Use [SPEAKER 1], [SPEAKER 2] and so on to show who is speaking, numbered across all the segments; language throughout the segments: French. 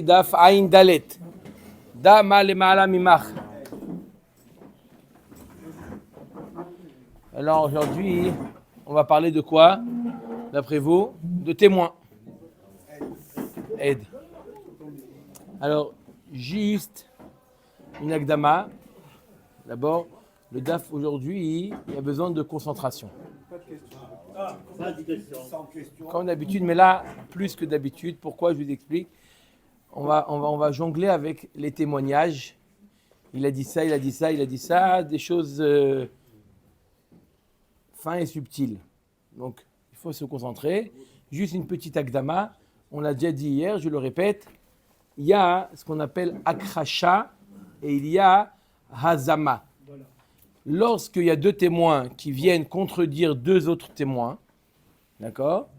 [SPEAKER 1] Daf Ain Dalet. Da ma le ma'ala mimach. Alors aujourd'hui, on va parler de quoi, d'après vous? De témoins. Aide. Alors, juste une akdama. D'abord, le Daf aujourd'hui, il y a besoin de concentration.
[SPEAKER 2] Pas de question.
[SPEAKER 1] Comme d'habitude, mais là, plus que d'habitude. Pourquoi? Je vous explique. On va jongler avec les témoignages. Il a dit ça, il a dit ça, il a dit ça. Des choses fins et subtiles. Donc, il faut se concentrer. Juste une petite akdama. On l'a déjà dit hier, je le répète. Il y a ce qu'on appelle akrasha et il y a hazama. Lorsqu'il y a deux témoins qui viennent contredire deux autres témoins, d'accord?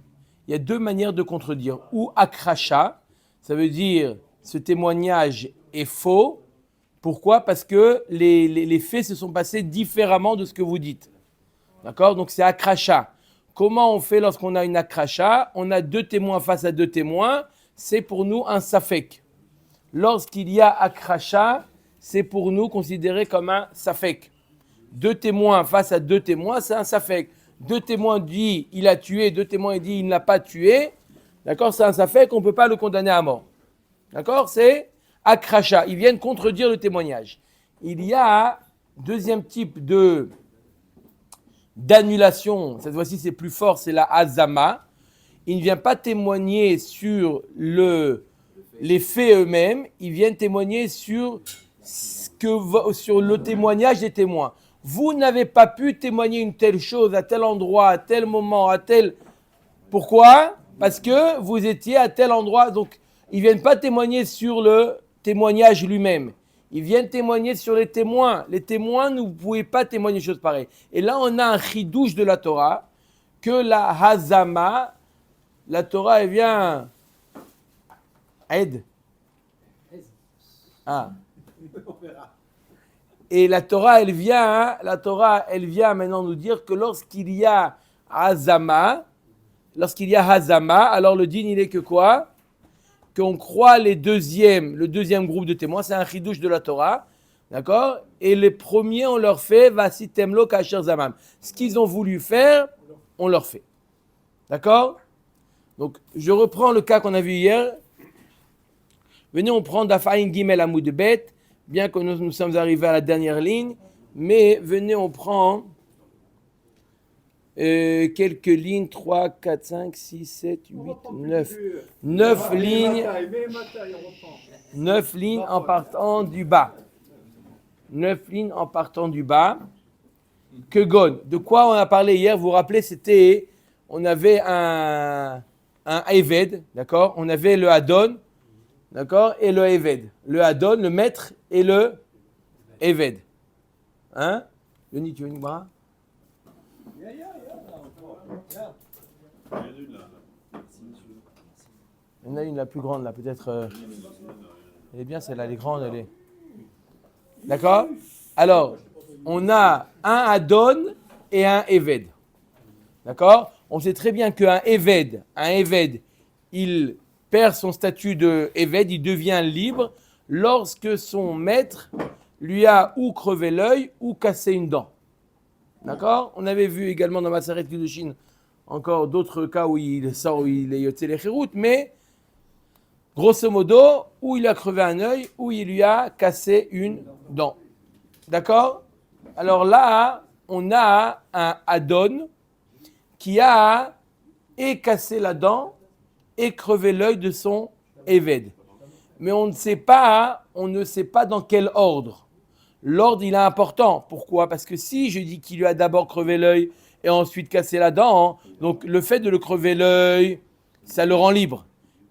[SPEAKER 1] Il y a deux manières de contredire. Ou akrasha, ça veut dire ce témoignage est faux. Pourquoi? Parce que les faits se sont passés différemment de ce que vous dites. D'accord? Donc c'est akrasha. Comment on fait lorsqu'on a une akrasha? On a deux témoins face à deux témoins. C'est pour nous un safek. Lorsqu'il y a akrasha, c'est pour nous considéré comme un safek. Deux témoins face à deux témoins, c'est un safek. Deux témoins disent il a tué, deux témoins disent il ne l'a pas tué. D'accord? C'est un safek, on ne peut pas le condamner à mort. D'accord? C'est akrasha. Ils viennent contredire le témoignage. Il y a deuxième type d'annulation. Cette fois-ci, c'est plus fort, c'est la hazama. Il ne vient pas témoigner sur les faits eux-mêmes. Ils viennent témoigner sur le témoignage des témoins. Vous n'avez pas pu témoigner une telle chose à tel endroit, à tel moment, à tel... Pourquoi? Parce que vous étiez à tel endroit. Donc, ils ne viennent pas témoigner sur le témoignage lui-même. Ils viennent témoigner sur les témoins. Les témoins, vous ne pouvez pas témoigner de choses pareilles. Et là, on a un chidouche de la Torah, que la hazama, la Torah, elle vient... Aide. Ah. Et la Torah, elle vient maintenant nous dire que lorsqu'il y a hazama, alors le din, il est que quoi? Qu'on croit le deuxième groupe de témoins, c'est un chidouche de la Torah, d'accord? Et les premiers, on leur fait vasitemlo kasher zamam. Ce qu'ils ont voulu faire, on leur fait. D'accord? Donc, je reprends le cas qu'on a vu hier. Venez, on prend Dafaïn Gimel Amoud Bet, bien que nous sommes arrivés à la dernière ligne, mais venez, on prend quelques lignes, 3, 4, 5, 6, 7, 8, 9. 9 lignes. 9 lignes en partant du bas. 9 lignes en partant du bas. Que gon. De quoi on a parlé hier? Vous vous rappelez, on avait un Eved, d'accord? On avait le Adon, d'accord? Et le Eved. Le Adon, le maître, et le Eved. Hein? Denis, tu veux une bras? Il y en a une, la plus grande, là, peut-être. Elle est bien, celle-là, elle est grande, elle est. D'accord? Alors, on a un Adon et un Eved. D'accord? On sait très bien qu'un Eved, il perd son statut de Eved, il devient libre lorsque son maître lui a ou crevé l'œil ou cassé une dent. D'accord? On avait vu également dans Maseret Kiddushin encore d'autres cas où il est yotzé les chiroutes, mais grosso modo, où il a crevé un œil, où il lui a cassé une dent. D'accord? Alors là, on a un Adon qui a et cassé la dent et crevé l'œil de son Eved. Mais on ne sait pas dans quel ordre. L'ordre, il est important. Pourquoi? Parce que si je dis qu'il lui a d'abord crevé l'œil et ensuite cassé la dent, donc le fait de le crever l'œil, ça le rend libre.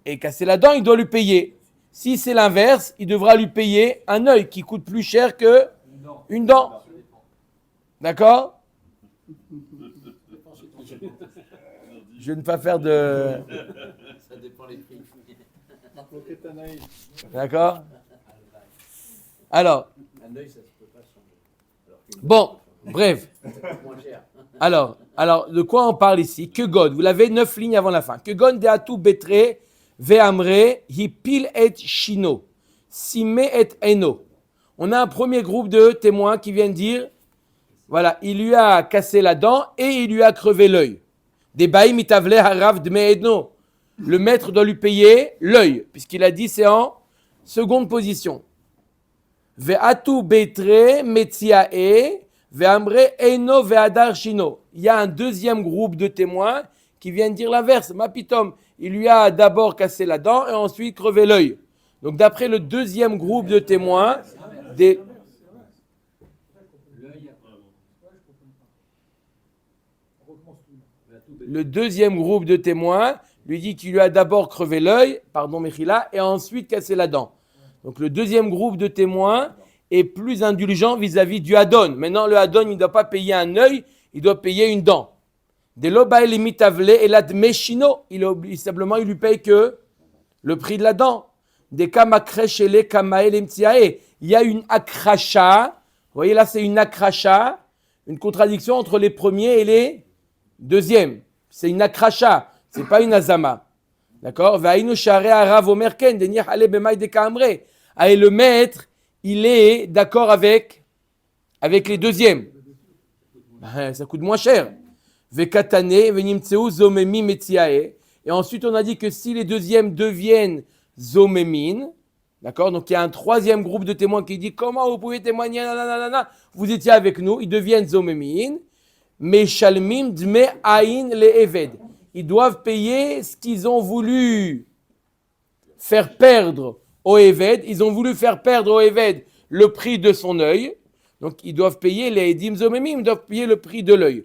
[SPEAKER 1] Et casser la dent, il doit lui payer. Si c'est l'inverse, il devra lui payer un œil qui coûte plus cher que une dent. D'accord? Je ne vais pas faire de...
[SPEAKER 2] Ça dépend les prix.
[SPEAKER 1] D'accord? Alors,
[SPEAKER 2] Un œil, ça ne peut pas changer.
[SPEAKER 1] bon, bref.
[SPEAKER 2] Moins cher.
[SPEAKER 1] Alors, de quoi on parle ici? Que God, vous l'avez 9 lignes avant la fin. Que God de atou betre Ve'amre, hipil et shino, sime et eno. On a un premier groupe de témoins qui viennent dire, voilà, il lui a cassé la dent et il lui a crevé l'œil. Des baïm itavle harav dme edno. Le maître doit lui payer l'œil, puisqu'il a dit c'est en seconde position. Ve'atu betre metziae, ve'amre eno ve'adar shino. Il y a un deuxième groupe de témoins qui viennent dire l'inverse. Mapitom, il lui a d'abord cassé la dent et ensuite crevé l'œil. Donc d'après le deuxième groupe de témoins, le deuxième groupe de témoins lui dit qu'il lui a d'abord crevé l'œil, pardon Mechila, et ensuite cassé la dent. Donc le deuxième groupe de témoins est plus indulgent vis-à-vis du Hadon. Maintenant, le Hadon, il ne doit pas payer un œil, il doit payer une dent. De l'obaï limitavle et la dmeshino, il lui paye que le prix de la dent. Des kamakreshele kamael emtiae. Il y a une akracha. Vous voyez là, c'est une akracha, une contradiction entre les premiers et les deuxièmes. C'est une akracha, c'est pas une azama. D'accord? Vaïnu share arav omerken denir ale bemay de kamre. Et le maître, il est d'accord avec les deuxièmes. Ben, ça coûte moins cher. Vekatane venimtseu zomemi metiae. Et ensuite, on a dit que si les deuxièmes deviennent zomemin, d'accord? Donc il y a un troisième groupe de témoins qui dit comment vous pouvez témoigner, nanana, vous étiez avec nous, ils deviennent zomemin. Mais shalmim dme aïn le eved. Ils doivent payer ce qu'ils ont voulu faire perdre au eved. Ils ont voulu faire perdre au eved le prix de son œil. Donc ils doivent payer les edim zomemim, ils doivent payer le prix de l'œil.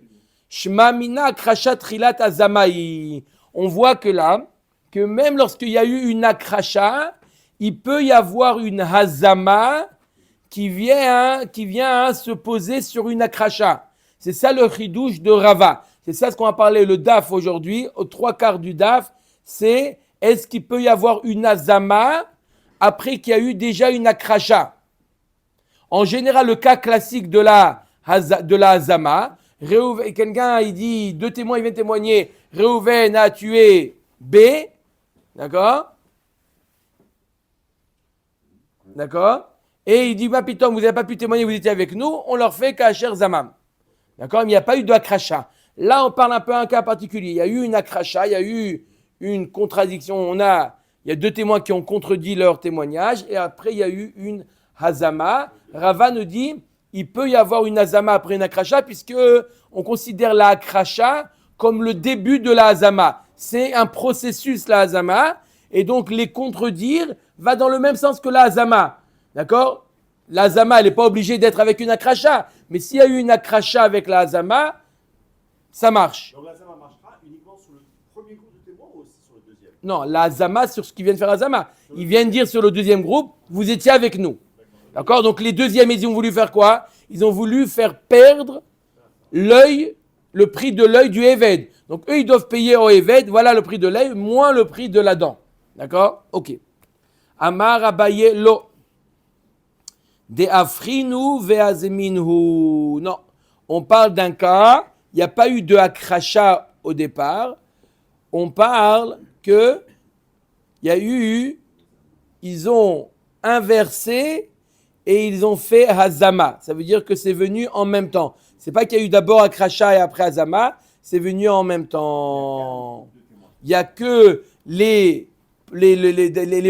[SPEAKER 1] Shma mina krashat trilat azamaï. On voit que là, que même lorsqu'il y a eu une akracha, il peut y avoir une hazama qui vient se poser sur une akracha. C'est ça le chidouche de Rava. C'est ça ce qu'on va parler le daf aujourd'hui, aux 3/4 du daf, c'est est-ce qu'il peut y avoir une hazama après qu'il y a eu déjà une akracha. En général, le cas classique de la hazama, quelqu'un il dit, deux témoins ils viennent témoigner, Réhouven a tué B, d'accord? D'accord? Et il dit, bah putain, vous n'avez pas pu témoigner, vous étiez avec nous, on leur fait kasher zamam. D'accord? Mais il n'y a pas eu de akracha. Là, on parle un peu d'un cas particulier. Il y a eu une akracha, il y a eu une contradiction. Il y a deux témoins qui ont contredit leur témoignage, et après, il y a eu une hazama. Rava nous dit, il peut y avoir une hazama après une akracha, puisque on considère la akracha comme le début de la hazama. C'est un processus, la hazama, et donc les contredire va dans le même sens que la hazama. D'accord? La hazama, elle n'est pas obligée d'être avec une akracha, mais s'il y a eu une akracha avec la hazama, ça marche.
[SPEAKER 3] Donc la hazama marchera uniquement sur le premier groupe de témoins ou aussi sur le deuxième?
[SPEAKER 1] Non, la hazama sur ce qu'ils viennent faire hazama. Ils viennent dire sur le deuxième groupe, vous étiez avec nous. D'accord? Donc les deuxièmes, ils ont voulu faire quoi? Ils ont voulu faire perdre l'œil, le prix de l'œil du Eved. Donc eux, ils doivent payer au Eved, voilà le prix de l'œil, moins le prix de la dent. D'accord? Ok. Amar Abaye lo. De afrinu veazeminhu. Non, on parle d'un cas, il n'y a pas eu de akracha au départ. On parle que il y a eu, ils ont inversé et ils ont fait hazama. Ça veut dire que c'est venu en même temps. C'est pas qu'il y a eu d'abord akracha et après hazama, c'est venu en même temps. Il y a que les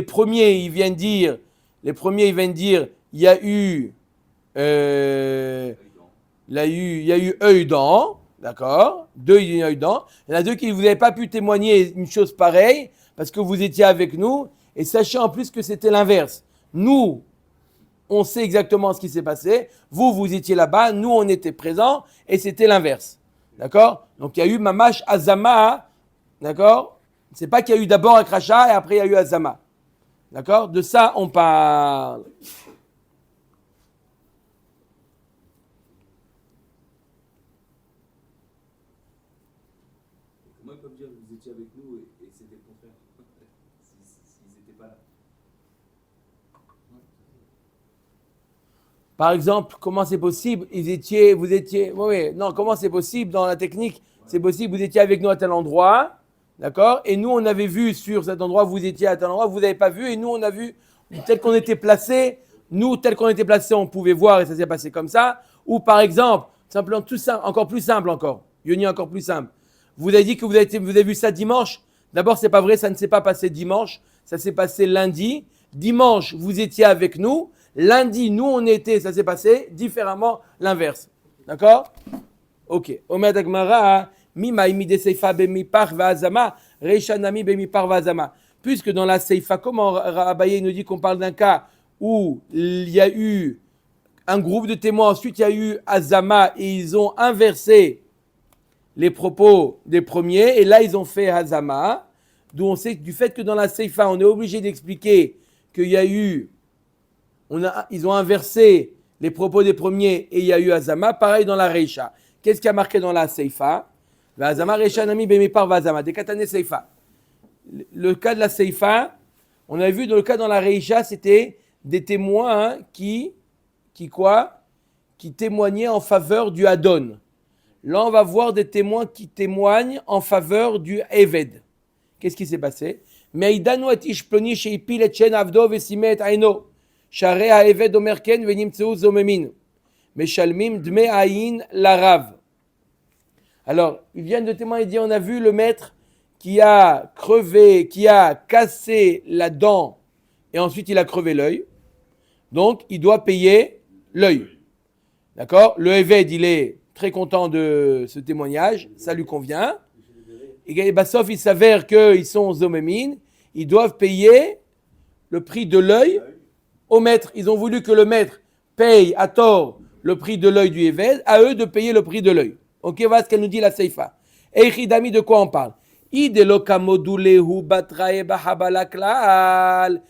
[SPEAKER 1] premiers, ils viennent dire, il y a eu œil dent, d'accord? Deux, il y a eu dent. Il y en a deux qui vous n'avez pas pu témoigner une chose pareille parce que vous étiez avec nous. Et sachez en plus que c'était l'inverse. Nous, on sait exactement ce qui s'est passé. Vous étiez là-bas. Nous, on était présents et c'était l'inverse. D'accord? Donc, il y a eu mamash azama. D'accord? C'est pas qu'il y a eu d'abord un crachat et après il y a eu azama. D'accord? De ça, on parle.
[SPEAKER 4] Comment ils peuvent dire que vous étiez avec nous et c'était le contraire s'ils n'étaient pas là?
[SPEAKER 1] Par exemple, comment c'est possible? Comment c'est possible dans la technique? C'est possible, vous étiez avec nous à tel endroit, D'accord? Et nous, on avait vu sur cet endroit, vous étiez à tel endroit, vous n'avez pas vu, et nous, on a vu tel qu'on était placé. Nous, tel qu'on était placé, on pouvait voir, et ça s'est passé comme ça. Ou par exemple, simplement tout simple, encore plus simple encore. Yoni, encore plus simple. Vous avez dit que vous avez vu ça dimanche. D'abord, c'est pas vrai, ça ne s'est pas passé dimanche. Ça s'est passé lundi. Dimanche, vous étiez avec nous. Lundi, nous, on était, ça s'est passé différemment, l'inverse. D'accord? Ok. Omer Dagmara, mi de seifa bemi par vazama, reishanami bemi par vazama. Puisque dans la seifa, comment Abaye nous dit qu'on parle d'un cas où il y a eu un groupe de témoins, ensuite il y a eu Azama et ils ont inversé les propos des premiers, et là ils ont fait Azama, d'où on sait du fait que dans la Seifa on est obligé d'expliquer qu'il y a eu, ils ont inversé les propos des premiers et il y a eu Azama, pareil dans la Reisha. Qu'est-ce qui a marqué dans la Seifa? Azama Reisha Nami Bemipar Vazama, des Katane Seifa. Le cas de la Seifa, on a vu dans le cas dans la Reisha, c'était des témoins qui témoignaient en faveur du Adon. Là, on va voir des témoins qui témoignent en faveur du Eved. Qu'est-ce qui s'est passé? Meidanu atish ploni sheipil et chen avdo vesimet aino. Share haeved omerken venimtseu zomemin. Meshalmim dme ayin larav. Alors, ils viennent de témoigner et dire, on a vu le maître qui a crevé, qui a cassé la dent et ensuite il a crevé l'œil. Donc, il doit payer l'œil. D'accord? Le Eved, il est très content de ce témoignage, ça lui convient. Et sauf il s'avère qu'ils sont zomémines, ils doivent payer le prix de l'œil au maître. Ils ont voulu que le maître paye à tort le prix de l'œil du Eved, à eux de payer le prix de l'œil. Ok, voilà ce qu'elle nous dit la Seifa. Et Chidami, de quoi on parle? Idelokamodulehu batrae bahabalaklal.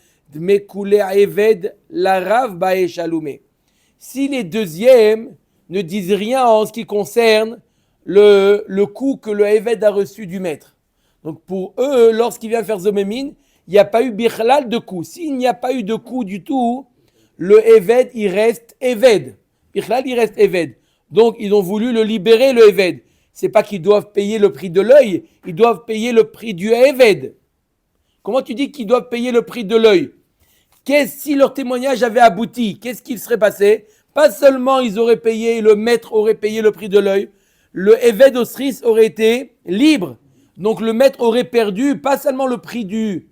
[SPEAKER 1] Si les deuxièmes ne disent rien en ce qui concerne le coup que le Eved a reçu du maître. Donc pour eux, lorsqu'il vient faire Zomémine, il n'y a pas eu Bichlal de coup. S'il n'y a pas eu de coup du tout, le Eved, il reste Eved. Bichlal, il reste Eved. Donc ils ont voulu le libérer, le Eved. C'est pas qu'ils doivent payer le prix de l'œil, ils doivent payer le prix du Eved. Comment tu dis qu'ils doivent payer le prix de l'œil? Si leur témoignage avait abouti, qu'est-ce qu'il serait passé? Pas seulement ils auraient payé, le maître aurait payé le prix de l'œil, le Eved Osris aurait été libre. Donc le maître aurait perdu pas seulement le prix de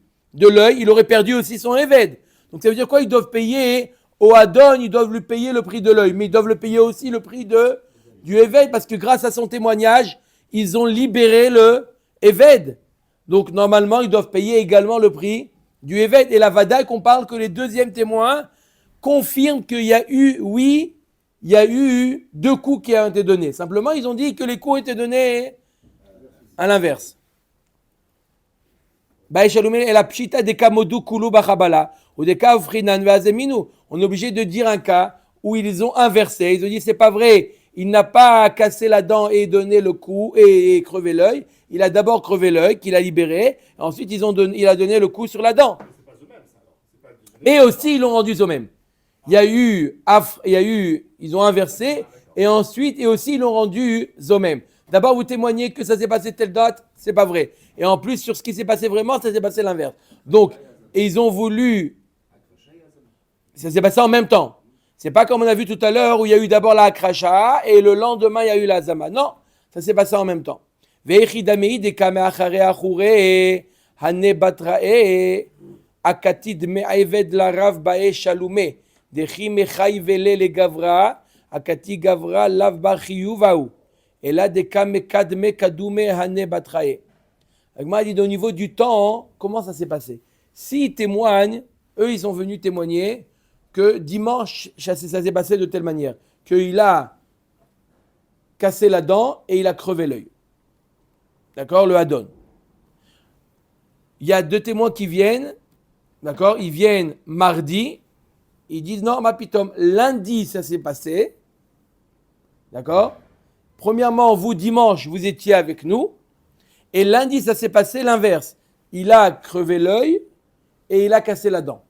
[SPEAKER 1] l'œil, il aurait perdu aussi son Eved. Donc ça veut dire quoi? Ils doivent payer au Adon, ils doivent lui payer le prix de l'œil, mais ils doivent le payer aussi le prix du Eved, parce que grâce à son témoignage, ils ont libéré le Eved. Donc normalement, ils doivent payer également le prix du Eved. Et la Vadaï, qu'on parle que les deuxièmes témoins confirment qu'il y a eu, oui, il y a eu 2 coups qui ont été donnés. Simplement, ils ont dit que les coups étaient donnés à l'inverse. On est obligé de dire un cas où ils ont inversé. Ils ont dit c'est pas vrai. Il n'a pas cassé la dent et donné le coup et crevé l'œil. Il a d'abord crevé l'œil qu'il a libéré. Ensuite, il a donné le coup sur la dent. Et aussi, ils l'ont rendu au même. Ils ont inversé. Et ensuite, ils l'ont rendu au même. D'abord, vous témoignez que ça s'est passé telle date, c'est pas vrai. Et en plus, sur ce qui s'est passé vraiment, ça s'est passé l'inverse. Donc, et ils ont voulu. Ça s'est passé en même temps. C'est pas comme on a vu tout à l'heure où il y a eu d'abord la akracha et le lendemain il y a eu la zama. Non, ça s'est passé en même temps. Et là, des kadme kadume hane batrae. Agma dit au niveau du temps, comment ça s'est passé? S'ils témoignent, eux ils sont venus témoigner que dimanche, ça s'est passé de telle manière, qu'il a cassé la dent et il a crevé l'œil. D'accord? Le Adon. Il y a 2 témoins qui viennent, d'accord? Ils viennent mardi, ils disent non, ma pitom, lundi ça s'est passé, d'accord? Premièrement, vous, dimanche, vous étiez avec nous. Et lundi, ça s'est passé l'inverse. Il a crevé l'œil et il a cassé la dent.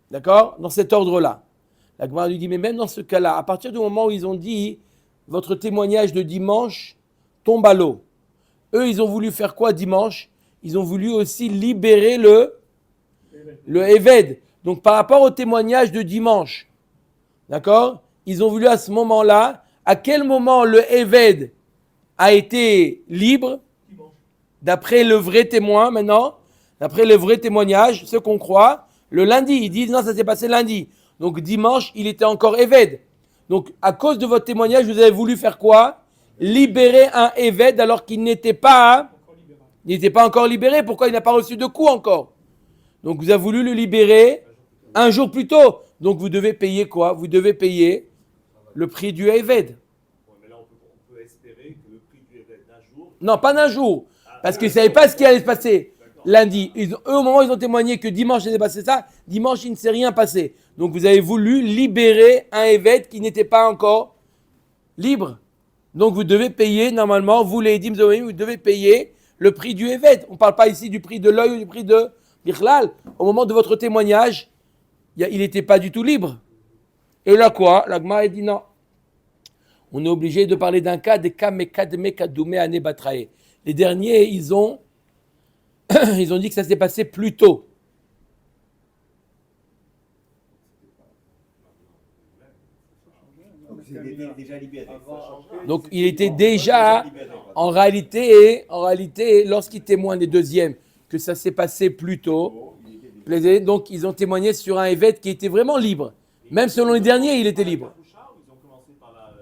[SPEAKER 1] D'accord? Dans cet ordre-là. La Gemara lui dit, mais même dans ce cas-là, à partir du moment où ils ont dit, votre témoignage de dimanche tombe à l'eau. Eux, ils ont voulu faire quoi dimanche? ils ont voulu aussi libérer le Eved. Donc par rapport au témoignage de dimanche, d'accord, ils ont voulu à ce moment-là, à quel moment le Eved a été libre, d'après le vrai témoin maintenant, d'après le vrai témoignage, ce qu'on croit, le lundi, ils disent non, ça s'est passé lundi. Donc dimanche, il était encore Eved. Donc à cause de votre témoignage, vous avez voulu faire quoi? Libérer un Eved alors qu'il n'était pas encore libéré. Pourquoi il n'a pas reçu de coup encore? Donc vous avez voulu le libérer un jour plus tôt. Donc vous devez payer quoi? Vous devez payer le prix du Eved.
[SPEAKER 3] Ouais, mais là, on peut espérer que le prix du évêque d'un jour.
[SPEAKER 1] Non, pas d'un jour. Parce qu'ils ne savaient pas ce qui allait se passer lundi. Eux, au moment où ils ont témoigné que dimanche il s'est passé ça, dimanche il ne s'est rien passé. Donc vous avez voulu libérer un Eved qui n'était pas encore libre. Donc vous devez payer, normalement, vous les Edim Zohim, vous devez payer le prix du Eved. On ne parle pas ici du prix de l'œil ou du prix de Bichlal. Au moment de votre témoignage, il n'était pas du tout libre. Et là quoi? La Gemara dit non. On est obligé de parler d'un cas, des cas Mekadme Kadoumé Ane Batrae. Les derniers, ils ont dit que ça s'est passé plus tôt.
[SPEAKER 2] Donc il était déjà libéré.
[SPEAKER 1] Donc il était déjà, en réalité, lorsqu'ils témoignent les deuxièmes, que ça s'est passé plus tôt, donc ils ont témoigné sur un évêque qui était vraiment libre. Même selon les derniers, il était libre.
[SPEAKER 3] Ils ont commencé par la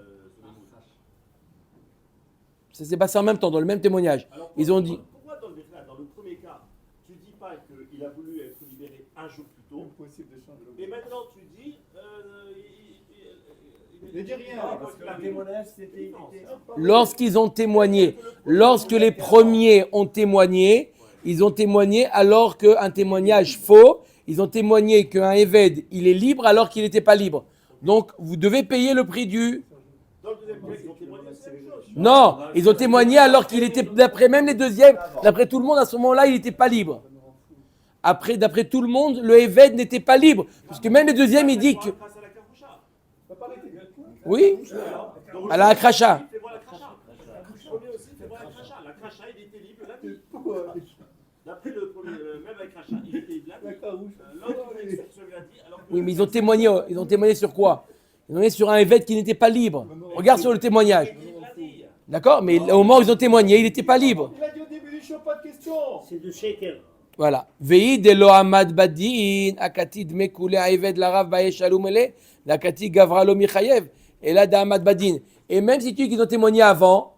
[SPEAKER 1] Ça s'est passé en même temps, dans le même témoignage.
[SPEAKER 3] Alors,
[SPEAKER 1] Ils ont dit...
[SPEAKER 3] Pourquoi dans le premier cas, tu dis pas qu'il a voulu être libéré un jour plus tôt, et maintenant tu dis...
[SPEAKER 2] Ne dis rien, parce que le témoignage, c'était...
[SPEAKER 1] Lorsqu'ils ont témoigné, lorsque les premiers ont témoigné, ils ont témoigné alors qu'un témoignage faux, ils ont témoigné qu'un Eved, il est libre alors qu'il n'était pas libre. Donc, vous devez payer le prix du...
[SPEAKER 3] Dans le deuxième cas, ils ont témoigné, c'est la même chose.
[SPEAKER 1] Non, ils ont témoigné alors qu'il était, d'après même les deuxièmes, d'après tout le monde, à ce moment-là, il n'était pas libre. Après, d'après tout le monde, le Eved n'était pas libre. Parce que même les deuxièmes, il dit que...
[SPEAKER 3] Grâce à la Karusha.
[SPEAKER 1] Oui, à la Akracha.
[SPEAKER 3] Fais voir la Kracha. Le premier aussi, fais voir la Kracha. La Kracha, il était libre lundi. D'après le premier, même avec Kracha, il était libre lundi. L'autre, celui-là dit, alors que...
[SPEAKER 1] Oui, mais ils ont témoigné sur quoi? Ils ont témoigné sur un évêque qui n'était pas libre. Regarde sur le témoignage. D'accord? Mais au moment où ils ont témoigné, il n'était pas libre.
[SPEAKER 3] Il a dit au début du show, pas de question.
[SPEAKER 2] C'est de sheker.
[SPEAKER 1] Voilà. Veid elo amad badin akatid mekule aeved larav bae shalom ele lakati gavralo michayev et là d'amad badin. Et même si tu dis qu'ils ont témoigné avant,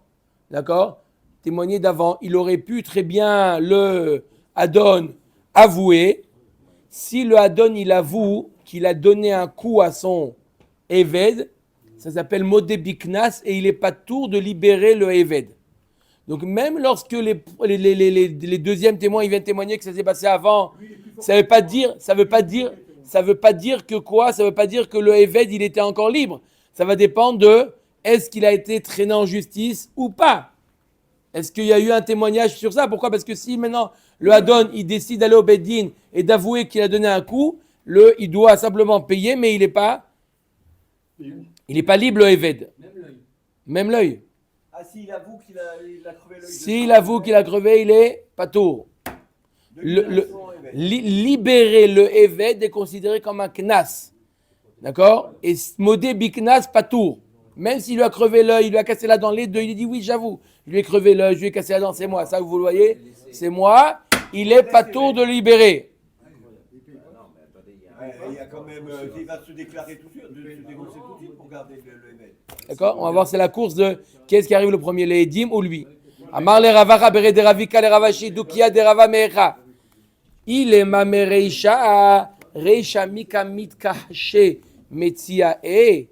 [SPEAKER 1] d'accord? Témoigné d'avant, il aurait pu très bien le Adon avouer. Si le Adon il avoue qu'il a donné un coup à son Eved, ça s'appelle Modé Biknas et il n'est pas tour de libérer le Eved. Donc même lorsque les deuxièmes témoins ils viennent témoigner que ça s'est passé avant, ça veut pas dire que quoi? Ça veut pas dire que le Eved il était encore libre. Ça va dépendre de est-ce qu'il a été traîné en justice ou pas. Est-ce qu'il y a eu un témoignage sur ça? Pourquoi? Parce que si maintenant le Adon il décide d'aller au Beddin et d'avouer qu'il a donné un coup, il doit simplement payer, mais il n'est pas libre le Eved. Même l'œil.
[SPEAKER 2] Ah, s'il avoue qu'il a crevé l'œil.
[SPEAKER 1] S'il avoue qu'il a crevé, il est patour. Libérer le Eved est considéré comme un knas. D'accord? Et modé biknas patour. Même s'il lui a crevé l'œil, il lui a cassé la dent, les deux, il dit oui, j'avoue. Je lui ai crevé l'œil, je lui ai cassé la dent, c'est moi. Ça, vous le voyez? C'est moi. Il est patour de le libérer.
[SPEAKER 2] Il y a quand même, il va se déclarer tout de suite, de se dénoncer tout de suite pour garder le évêque.
[SPEAKER 1] D'accord? On va voir, c'est la course de qui est-ce qui arrive le premier, les Edim ou lui. Amar le Rava Bere de Ravika le Ravashi Dukia de Rava Mecha. Il est ma Mereisha, Reisha Mika Mitkahshe Metzia E.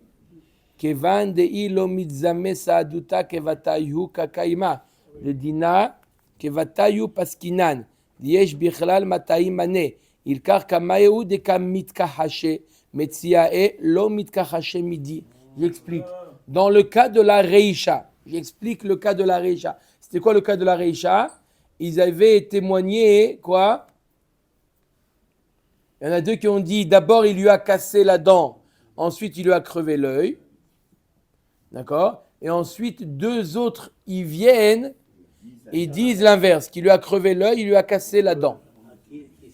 [SPEAKER 1] Kevan de Ilo Mitzame Saaduta Kevatayu Kakaima. Le Dina Kevatayu Paskinan. Yesh Bichlal Mataimane. Il car Kamaeu de Kamitkahashe Metzia E Lo Mitkahashe Midi. J'explique. Dans le cas de la Reisha, j'explique le cas de la Reisha. C'était quoi le cas de la Reisha? Ils avaient témoigné, quoi? Il y en a deux qui ont dit, d'abord il lui a cassé la dent, ensuite il lui a crevé l'œil. D'accord? Et ensuite, deux autres, ils viennent Ils disent l'inverse, qu'il lui a crevé l'œil, il lui a cassé la dent.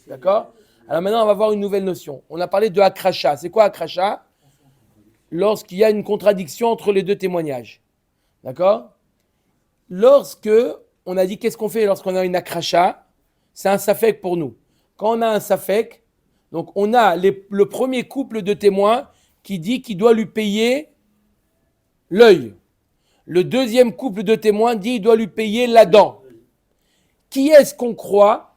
[SPEAKER 1] D'accord? Alors maintenant, on va voir une nouvelle notion. On a parlé de akracha. C'est quoi akracha? Lorsqu'il y a une contradiction entre les deux témoignages. D'accord? Lorsque, on a dit qu'est-ce qu'on fait lorsqu'on a une akracha? C'est un safek pour nous. Quand on a un safek, donc on a le premier couple de témoins qui dit qu'il doit lui payer l'œil. Le deuxième couple de témoins dit qu'il doit lui payer la dent. Qui est-ce qu'on croit?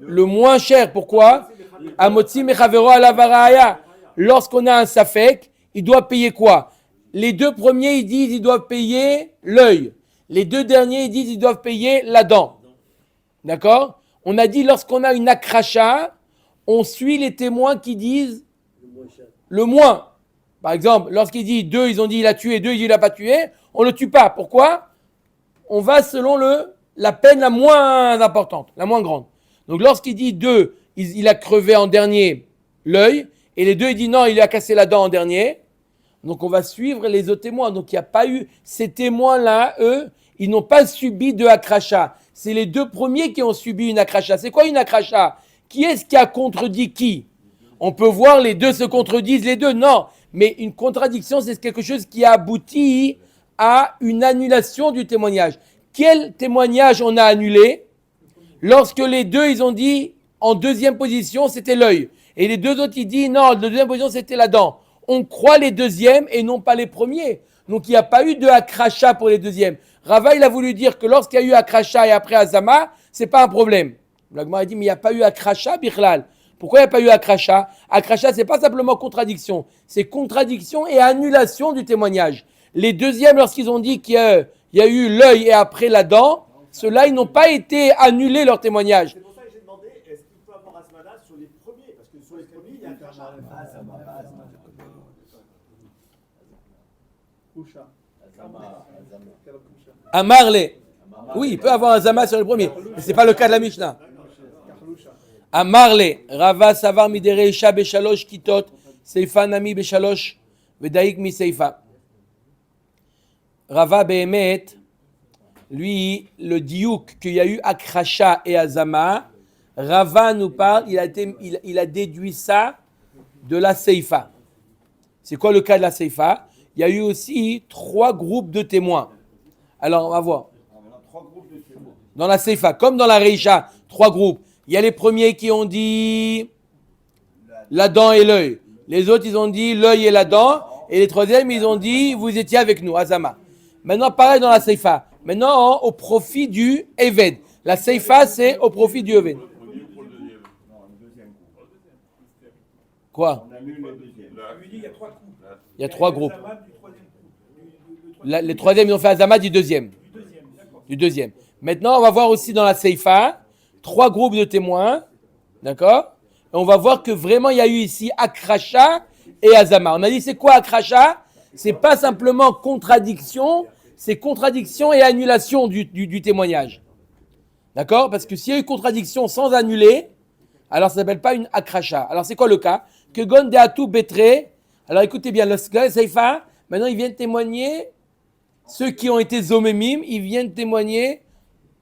[SPEAKER 1] Le moins cher. Pourquoi? Amotzi mechavero alavaraya. Lorsqu'on a un safek, il doit payer quoi? Les deux premiers, ils disent qu'ils doivent payer l'œil. Les deux derniers, ils disent qu'ils doivent payer la dent. D'accord? On a dit lorsqu'on a une akracha, on suit les témoins qui disent le moins. Par exemple, lorsqu'il dit deux, ils ont dit il a tué, deux, ils disent il n'a pas tué, on ne le tue pas. Pourquoi? On va selon la peine la moins importante, la moins grande. Donc lorsqu'il dit deux, il a crevé en dernier l'œil, et les deux, il dit non, il a cassé la dent en dernier. Donc on va suivre les autres témoins. Donc il n'y a pas eu, ces témoins-là, eux, ils n'ont pas subi de akracha. C'est les deux premiers qui ont subi une akracha. C'est quoi une akracha? Qui est-ce qui a contredit qui? On peut voir les deux se contredisent, les deux, non. Mais une contradiction, c'est quelque chose qui a abouti à une annulation du témoignage. Quel témoignage on a annulé? Lorsque les deux, ils ont dit, en deuxième position, c'était l'œil. Et les deux autres, ils disent, non, la deuxième position, c'était la dent. On croit les deuxièmes et non pas les premiers. Donc, il n'y a pas eu de akracha pour les deuxièmes. Rava, il a voulu dire que lorsqu'il y a eu akracha et après azama, c'est pas un problème. L'agma a dit, mais il n'y a pas eu akracha, bichlal. Pourquoi il n'y a pas eu akracha? Akracha, c'est pas simplement contradiction. C'est contradiction et annulation du témoignage. Les deuxièmes, lorsqu'ils ont dit qu'il y a eu l'œil et après la dent, ceux-là, ils n'ont pas été annulés leur témoignage.
[SPEAKER 3] C'est pour ça que j'ai demandé, est-ce qu'il peut avoir Asmana sur les premiers? Parce que sur les premiers, il y a un crachat.
[SPEAKER 1] Amarle. Oui, il peut avoir un zama sur le premier. Mais ce n'est pas le cas de la Mishnah. Amarle. Rava savar midere isha beshalosh kitot. Seifa nami beshalosh. Vedaik mi seifa. Rava behemet. Lui, le diouk qu'il y a eu akracha et azama. Rava nous parle, il a déduit ça de la seifa. C'est quoi le cas de la seifa? Il y a eu aussi 3 groupes de témoins. Alors, on va voir. Dans la Seifa, comme dans la Reisha, 3 groupes. Il y a les premiers qui ont dit la dent et l'œil. Les autres, ils ont dit l'œil et la dent. Et les troisièmes, ils ont dit vous étiez avec nous, Azama. Maintenant, pareil dans la Seifa. Maintenant, au profit du Eved. La Seifa, c'est au profit du Eved. Quoi? Il y a 3 groupes. Les troisièmes, ils ont fait Azama du deuxième. Maintenant, on va voir aussi dans la Seifa 3 groupes de témoins. D'accord? Et on va voir que vraiment, il y a eu ici Akracha et Azama. On a dit, c'est quoi Akracha? C'est pas simplement contradiction, c'est contradiction et annulation du témoignage. D'accord? Parce que s'il y a eu contradiction sans annuler, alors ça ne s'appelle pas une Akracha. Alors, c'est quoi le cas? Que Gon Deatu Betre. Alors, écoutez bien, le Seifa, maintenant, ils viennent témoigner. Ceux qui ont été zomémim, ils viennent témoigner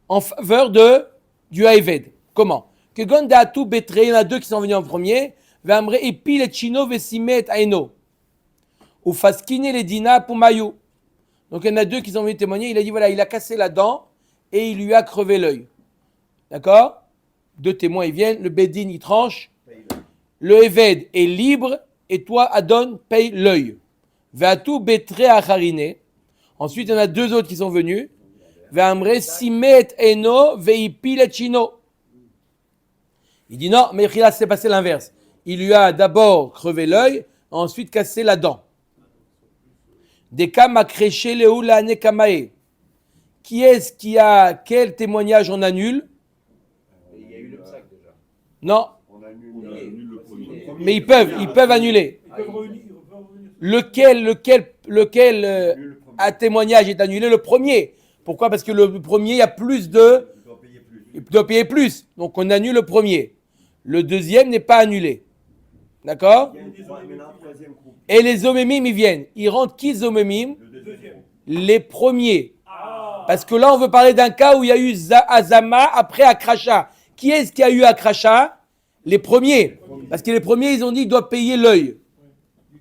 [SPEAKER 1] en faveur du Haeved. Comment? Que Gondatu Betre, il y en a 2 qui sont venus en premier. Vamre epi le chino vesimet aeno. Ou faskine les dina pumayu. Donc il y en a 2 qui sont venus témoigner. Il a dit voilà, il a cassé la dent et il lui a crevé l'œil. D'accord? 2 témoins, ils viennent. Le Bedin, il tranche. Le Haeved est libre et toi, Adon, paye l'œil. Vatu Betre acharine. Ensuite, il y en a 2 autres qui sont venus. Ve'amre simet eno veipi le chino. Il dit non, mais là, c'est passé l'inverse. Il lui a d'abord crevé l'œil, ensuite cassé la dent. Deka makreche leula nekamae. Qui est-ce qui a quel témoignage on annule?
[SPEAKER 4] Il y a eu le sac déjà.
[SPEAKER 1] Non,
[SPEAKER 2] On annule le premier.
[SPEAKER 1] mais ils peuvent annuler. Lequel à témoignage est annulé? Le premier. Pourquoi? Parce que le premier, il y a plus de... Il doit payer plus. Donc, on annule le premier. Le deuxième n'est pas annulé. D'accord? Et les zomémimes, ils viennent. Ils rentrent qui zomémimes? Les premiers. Parce que là, on veut parler d'un cas où il y a eu Azama après Akracha. Qui est-ce qui a eu Akracha? Les premiers. Parce que les premiers, ils ont dit qu'ils doivent payer l'œil.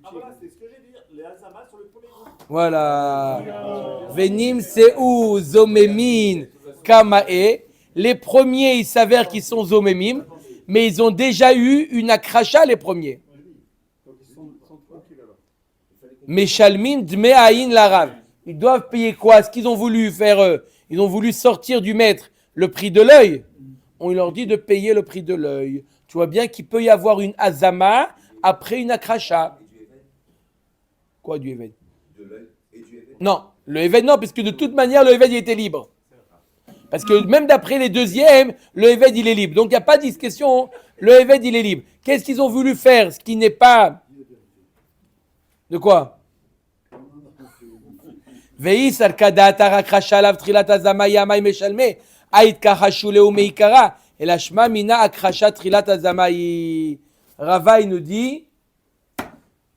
[SPEAKER 3] Ah voilà, c'est ce que j'ai dit. Les Azamas sur le premier groupe.
[SPEAKER 1] Voilà. Venim Seu Zomemin Kamae. Les premiers, il s'avère qu'ils sont Zomemim, mais ils ont déjà eu une Akracha, les premiers. Meshalmin Dme Aïn Larav. Ils doivent payer quoi? Ce qu'ils ont voulu faire, ils ont voulu sortir du maître le prix de l'œil. On leur dit de payer le prix de l'œil. Tu vois bien qu'il peut y avoir une azama après une akracha. Quoi du éved?
[SPEAKER 4] De l'œil et du évêque.
[SPEAKER 1] Non, le éved non, parce que de toute manière le éved il était libre. Parce que même d'après les deuxièmes, le éved il est libre. Donc il n'y a pas de discussion, le éved il est libre. Qu'est-ce qu'ils ont voulu faire? Ce qui n'est pas... De quoi? Veis arkada tarakrasha lav trilat azama yamai meshalme ait kahashu leu meikara et la shma mina akrasha trilat azama. Rava il nous dit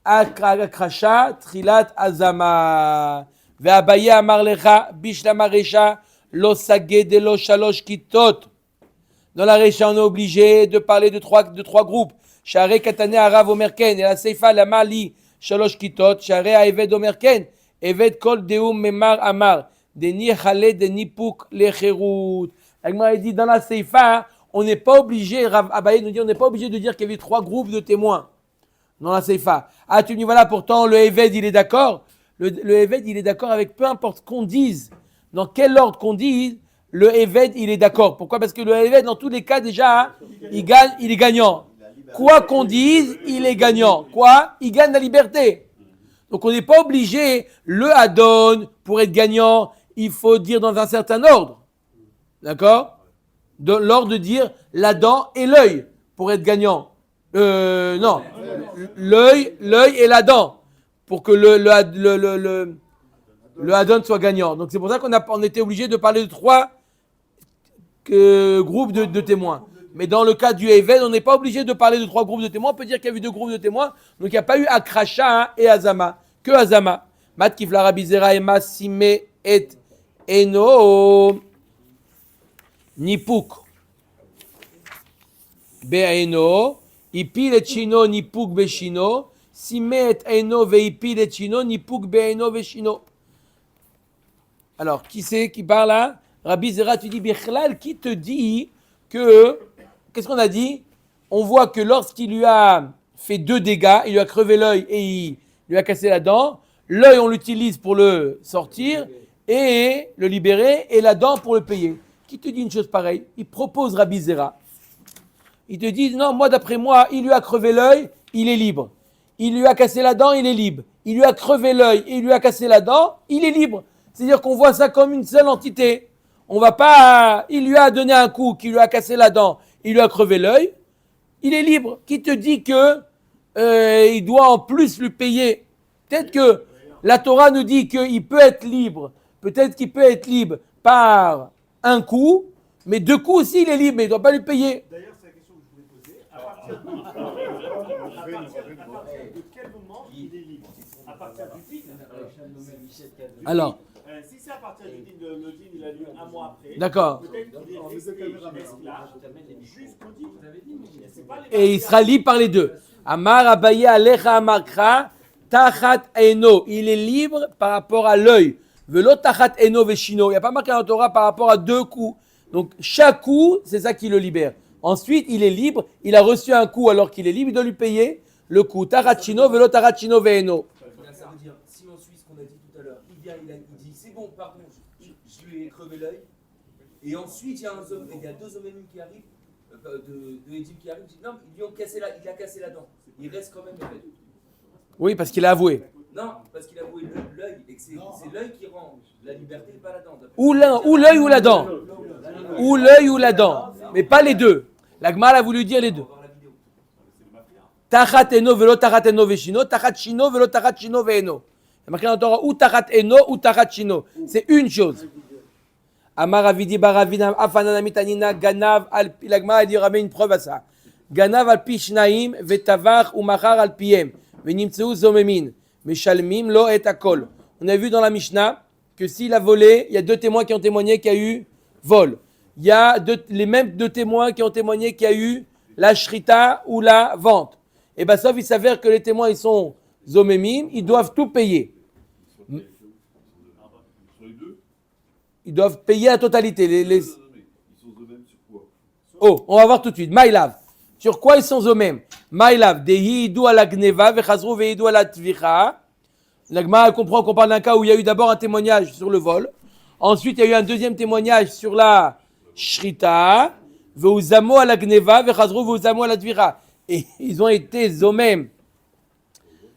[SPEAKER 1] akrasha trilat azama ve Abaye amar lecha bishlam resha lo saged lo shalosh kitot. Dans la resha on est obligé de parler de trois groupes. Share katane arav omerken et la seifa la mali shalosh kitot share aeved omerken. Evet kol deum memar amar deni chale deni pouk lecherut. L'Agmara dit dans la Seifa, on n'est pas obligé, Rav Abaye nous dit, on n'est pas obligé de dire qu'il y avait trois groupes de témoins dans la Seifa. Ah, tu me dis voilà, pourtant le Eved il est d'accord. Le Eved il est d'accord avec peu importe qu'on dise, dans quel ordre qu'on dise, le Eved il est d'accord. Pourquoi? Parce que le Eved dans tous les cas déjà, il est gagnant. Quoi qu'on dise, il est gagnant. Quoi? Il gagne la liberté. Donc on n'est pas obligé, le Adon, pour être gagnant, il faut dire dans un certain ordre. D'accord? De l'ordre de dire la dent et l'œil pour être gagnant. Non, l'œil et la dent pour que le Adon soit gagnant. Donc c'est pour ça qu'on était obligé de parler de trois groupes de témoins. Mais dans le cas du Eved, on n'est pas obligé de parler de trois groupes de témoins. On peut dire qu'il y a eu deux groupes de témoins. Donc il n'y a pas eu Akracha et Azama. Que Azama. Mat kifla rabizera ema sime et eno nipuk. Be eno. Ipil et chino nipuk be chino. Sime et eno ve ipil et chino nipuk be eno ve chino. Alors, qui c'est qui parle là? Rabbi Zera, tu dis, Bichlal, qui te dit que... Qu'est-ce qu'on a dit? On voit que lorsqu'il lui a fait 2 dégâts, il lui a crevé l'œil et il lui a cassé la dent, l'œil on l'utilise pour le sortir et le libérer et la dent pour le payer. Qui te dit une chose pareille? Il propose Rabbi Zera. Il te dit, non, moi d'après moi, il lui a crevé l'œil, il est libre. Il lui a cassé la dent, il est libre. Il lui a crevé l'œil et il lui a cassé la dent, il est libre. C'est-à-dire qu'on voit ça comme une seule entité. On va pas... Il lui a donné un coup qui lui a cassé la dent, il lui a crevé l'œil, il est libre. Qui te dit que il doit en plus lui payer? Peut-être que la Torah nous dit qu'il peut être libre. Peut-être qu'il peut être libre par un coup, mais 2 coups aussi il est libre, mais il ne doit pas lui payer.
[SPEAKER 3] D'ailleurs, c'est la question que je voulais poser. À partir de quel moment il est libre? À partir du din?
[SPEAKER 1] Alors,
[SPEAKER 3] si c'est à partir du din, le din il a lieu un mois après.
[SPEAKER 1] d'accord.
[SPEAKER 3] Peut-être qu'il est resté esclave jusqu'au din.
[SPEAKER 1] Et il sera libre par les deux. Amar Abaye Alecha Amakra Tachat Eno. Il est libre par rapport à l'œil. Velo Tachat Eno Veshino. Il n'y a pas marqué dans la Torah par rapport à 2 coups. Donc chaque coup, c'est ça qui le libère. Ensuite, il est libre. Il a reçu un coup alors qu'il est libre. Il doit lui payer le coup. Tachat Shino Velo Tachat Shino Veeno.
[SPEAKER 5] Ça veut dire, si on suit ce qu'on a dit tout à l'heure, il vient, il dit c'est bon, pardon, je lui ai crevé l'œil. Et ensuite, il y a 2 hommes qui arrivent, de Edim qui arrivent, non, ils lui ont cassé il a cassé la dent. Il reste quand même évêque.
[SPEAKER 1] Oui, parce qu'il a avoué.
[SPEAKER 5] Non, parce qu'il a avoué l'œil, et que c'est l'œil qui rend la liberté et pas la dent.
[SPEAKER 1] Ou l'œil ou la dent. Ou l'œil ou la dent. Mais pas les deux. La Gemara a voulu dire les deux. Tachat eno velo tachat eno veshino, tachat shino velo tachat shino veeno. Il y a marqué dans la Torah ou tachat eno ou tachat shino. C'est une chose. Amar avidi baravina afanana mitanina ganav al pi. La Gemara dit ramène une preuve à ça. Ganav al pi shnaim vetavach ou machar al piem venimtzeu zomemin meshalmim lo et akol. On a vu dans la Mishnah que s'il a volé, il y a 2 témoins qui ont témoigné qu'il y a eu vol. Il y a les mêmes 2 témoins qui ont témoigné qu'il y a eu la shrita ou la vente. Et bien, sauf il s'avère que les témoins, ils sont zomemim, ils doivent tout payer.
[SPEAKER 6] Sur les deux.
[SPEAKER 1] Ils doivent payer la totalité.
[SPEAKER 6] Ils sont eux mêmes sur quoi?
[SPEAKER 1] Oh, on va voir tout de suite. Maïlav. Sur quoi ils sont zomem? Maïlav. Dehi idou ala gneva, vechazrou veidou ala tvicha. L'agma comprend qu'on parle d'un cas où il y a eu d'abord un témoignage sur le vol. Ensuite, il y a eu un deuxième témoignage sur la shrita. Veuzamo ala gneva, vechazrou veuzamo ala tvicha. Et ils ont été zomem